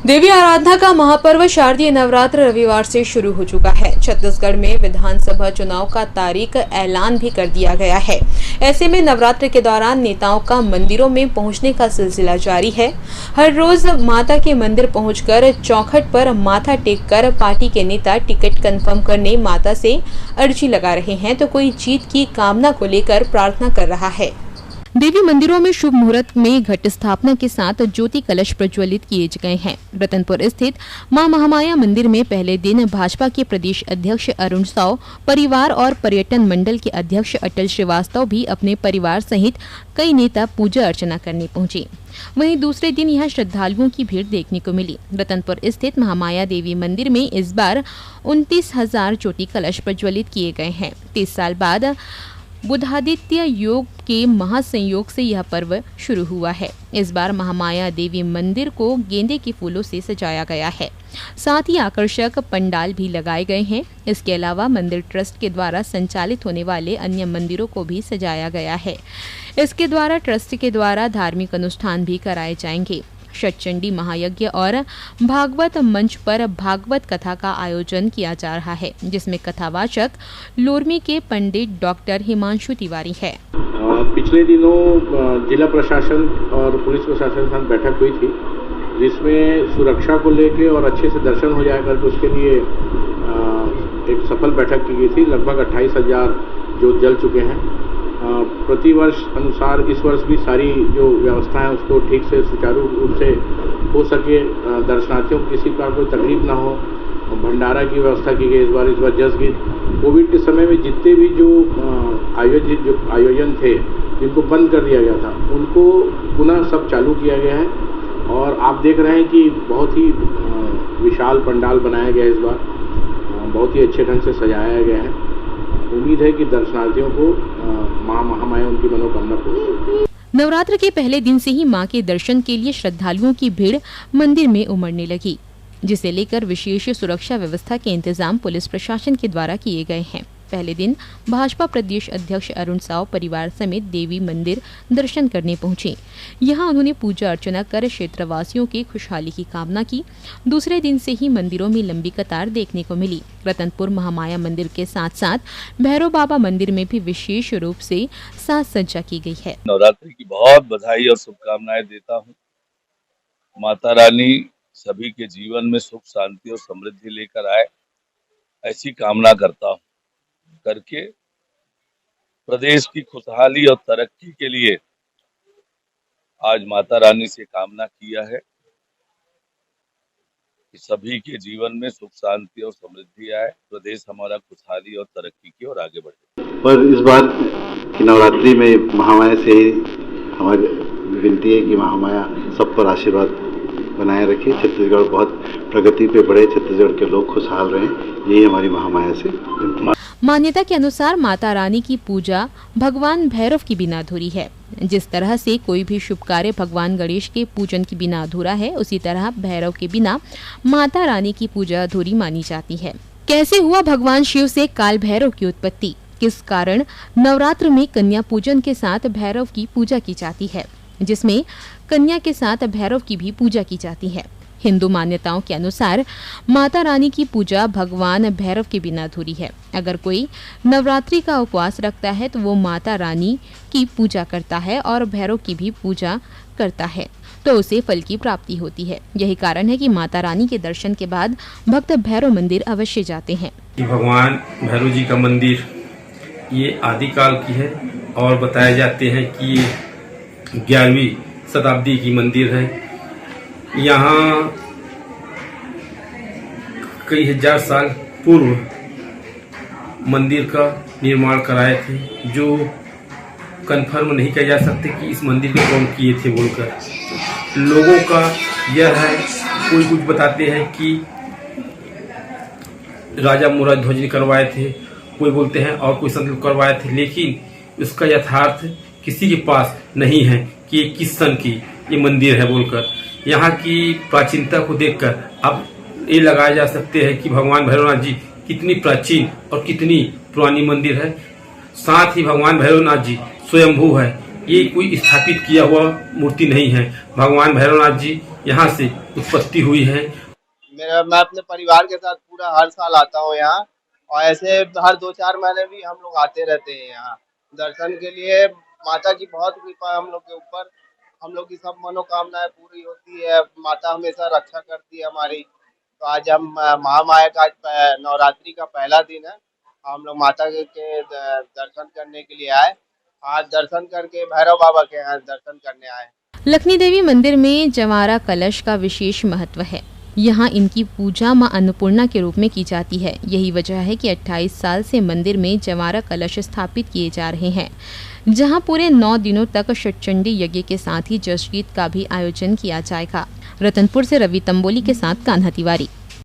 देवी आराधना का महापर्व शारदीय नवरात्र रविवार से शुरू हो चुका है। छत्तीसगढ़ में विधानसभा चुनाव का तारीख ऐलान भी कर दिया गया है। ऐसे में नवरात्र के दौरान नेताओं का मंदिरों में पहुंचने का सिलसिला जारी है। हर रोज माता के मंदिर पहुंचकर चौखट पर माथा टेककर पार्टी के नेता टिकट कंफर्म करने माता से अर्जी लगा रहे हैं, तो कोई जीत की कामना को लेकर प्रार्थना कर रहा है। देवी मंदिरों में शुभ मुहूर्त में घट स्थापना के साथ ज्योति कलश प्रज्वलित किए गए हैं। रतनपुर स्थित मां महामाया मंदिर में पहले दिन भाजपा के प्रदेश अध्यक्ष अरुण साव, परिवार और पर्यटन मंडल के अध्यक्ष अटल श्रीवास्तव भी अपने परिवार सहित कई नेता पूजा अर्चना करने पहुंचे। वहीं दूसरे दिन यहां श्रद्धालुओं की भीड़ देखने को मिली। रतनपुर स्थित महामाया देवी मंदिर में इस बार 29,000 ज्योति कलश प्रज्वलित किए गए हैं। 30 साल बाद बुधादित्य योग के महासंयोग से यह पर्व शुरू हुआ है। इस बार महामाया देवी मंदिर को गेंदे के फूलों से सजाया गया है। साथ ही आकर्षक पंडाल भी लगाए गए हैं। इसके अलावा मंदिर ट्रस्ट के द्वारा संचालित होने वाले अन्य मंदिरों को भी सजाया गया है। इसके द्वारा ट्रस्ट के द्वारा धार्मिक अनुष्ठान भी कराए जाएंगे। षटचंडी महायज्ञ और भागवत मंच पर भागवत कथा का आयोजन किया जा रहा है, जिसमें कथावाचक लोरमी के पंडित डॉक्टर हिमांशु तिवारी है। पिछले दिनों जिला प्रशासन और पुलिस प्रशासन के साथ बैठक हुई थी, जिसमें सुरक्षा को लेके और अच्छे से दर्शन हो जाए करके उसके लिए एक सफल बैठक की गई थी। लगभग 28,000 जो जल चुके हैं। प्रतिवर्ष अनुसार इस वर्ष भी सारी जो व्यवस्था है उसको ठीक से सुचारू रूप से हो सके, दर्शनार्थियों को किसी का कोई तकलीफ ना हो। भंडारा की व्यवस्था की गई। इस बार जसगीत कोविड के समय में जितने भी जो आयोजन थे जिनको बंद कर दिया गया था, उनको पुनः सब चालू किया गया है। और आप देख रहे हैं कि बहुत ही विशाल पंडाल बनाया गया है। इस बार बहुत ही अच्छे ढंग से सजाया गया है। उम्मीद है कि दर्शनार्थियों को मां महामाया उनकी मनोकामना पूर्ण। नवरात्र के पहले दिन से ही मां के दर्शन के लिए श्रद्धालुओं की भीड़ मंदिर में उमड़ने लगी, जिसे लेकर विशेष सुरक्षा व्यवस्था के इंतजाम पुलिस प्रशासन के द्वारा किए गए हैं। पहले दिन भाजपा प्रदेश अध्यक्ष अरुण साव परिवार समेत देवी मंदिर दर्शन करने पहुंचे। यहां उन्होंने पूजा अर्चना कर क्षेत्रवासियों की खुशहाली की कामना की। दूसरे दिन से ही मंदिरों में लंबी कतार देखने को मिली। रतनपुर महामाया मंदिर के साथ साथ भैरव बाबा मंदिर में भी विशेष रूप से साज सज्जा की गई है। नवरात्रि की बहुत बधाई और शुभकामनाएं देता हूँ। माता रानी सभी के जीवन में सुख शांति और समृद्धि लेकर आए, ऐसी कामना करके प्रदेश की खुशहाली और तरक्की के लिए आज माता रानी से कामना किया है कि सभी के जीवन में सुख शांति और समृद्धि आए, प्रदेश हमारा खुशहाली और तरक्की की ओर आगे बढ़े। पर इस बार की नवरात्रि में महामाया से हमारी विनती है कि महामाया सब पर आशीर्वाद बनाए रखे। छत्तीसगढ़ बहुत प्रगति पे बढ़े, छत्तीसगढ़ के लोग खुशहाल रहें, यही हमारी महामाया से विनती है। मान्यता के अनुसार माता रानी की पूजा भगवान भैरव की बिना अधूरी है। जिस तरह से कोई भी शुभ कार्य भगवान गणेश के पूजन के बिना अधूरा है, उसी तरह भैरव के बिना माता रानी की पूजा अधूरी मानी जाती है। कैसे हुआ भगवान शिव से काल भैरव की उत्पत्ति? किस कारण नवरात्र में कन्या पूजन के साथ भैरव की पूजा की जाती है, जिसमें कन्या के साथ भैरव की भी पूजा की जाती है? हिंदू मान्यताओं के अनुसार माता रानी की पूजा भगवान भैरव के बिना अधूरी है। अगर कोई नवरात्रि का उपवास रखता है तो वो माता रानी की पूजा करता है और भैरव की भी पूजा करता है, तो उसे फल की प्राप्ति होती है। यही कारण है कि माता रानी के दर्शन के बाद भक्त भैरव मंदिर अवश्य जाते हैं। भगवान भैरव जी का मंदिर ये आदिकाल की है और बताए जाते हैं कि ये 11वीं शताब्दी की मंदिर है। यहाँ कई हजार साल पूर्व मंदिर का निर्माण कराए थे, जो कंफर्म नहीं किया जा सकते कि इस मंदिर को कौन किए थे बोलकर। लोगों का यह है, कोई कुछ बताते हैं कि राजा मुरादध्वज ने करवाए थे, कोई बोलते हैं और कोई संत करवाए थे, लेकिन उसका यथार्थ किसी के पास नहीं है कि ये किस सन की ये मंदिर है बोलकर। यहाँ की प्राचीनता को देखकर अब ये लगाया जा सकते हैं कि भगवान भैरवनाथ जी कितनी प्राचीन और कितनी पुरानी मंदिर है। साथ ही भगवान भैरवनाथ जी स्वयंभू है, ये कोई स्थापित किया हुआ मूर्ति नहीं है। भगवान भैरवनाथ जी यहाँ से उत्पत्ति हुई है। मैं अपने परिवार के साथ पूरा हर साल आता हूँ यहाँ, और ऐसे हर 2-4 महीने भी हम लोग आते रहते हैं यहाँ दर्शन के लिए। माता की बहुत कृपा है हम लोग के ऊपर, हम लोग की सब मनोकामनाएं पूरी होती है, माता हमेशा रक्षा करती है हमारी। तो आज हम महामाया का नवरात्रि का पहला दिन है, हम लोग माता के दर्शन करने के लिए आए। आज दर्शन करके भैरव बाबा के यहाँ दर्शन करने आए। लक्ष्मी देवी मंदिर में जवारा कलश का विशेष महत्व है। यहाँ इनकी पूजा मां अन्नपूर्णा के रूप में की जाती है। यही वजह है कि 28 साल से मंदिर में जवारा कलश स्थापित किए जा रहे हैं, जहाँ पूरे 9 दिनों तक षट्चंडी यज्ञ के साथ ही जशगीत का भी आयोजन किया जाएगा। रतनपुर से रवि तंबोली के साथ कान्हा तिवारी।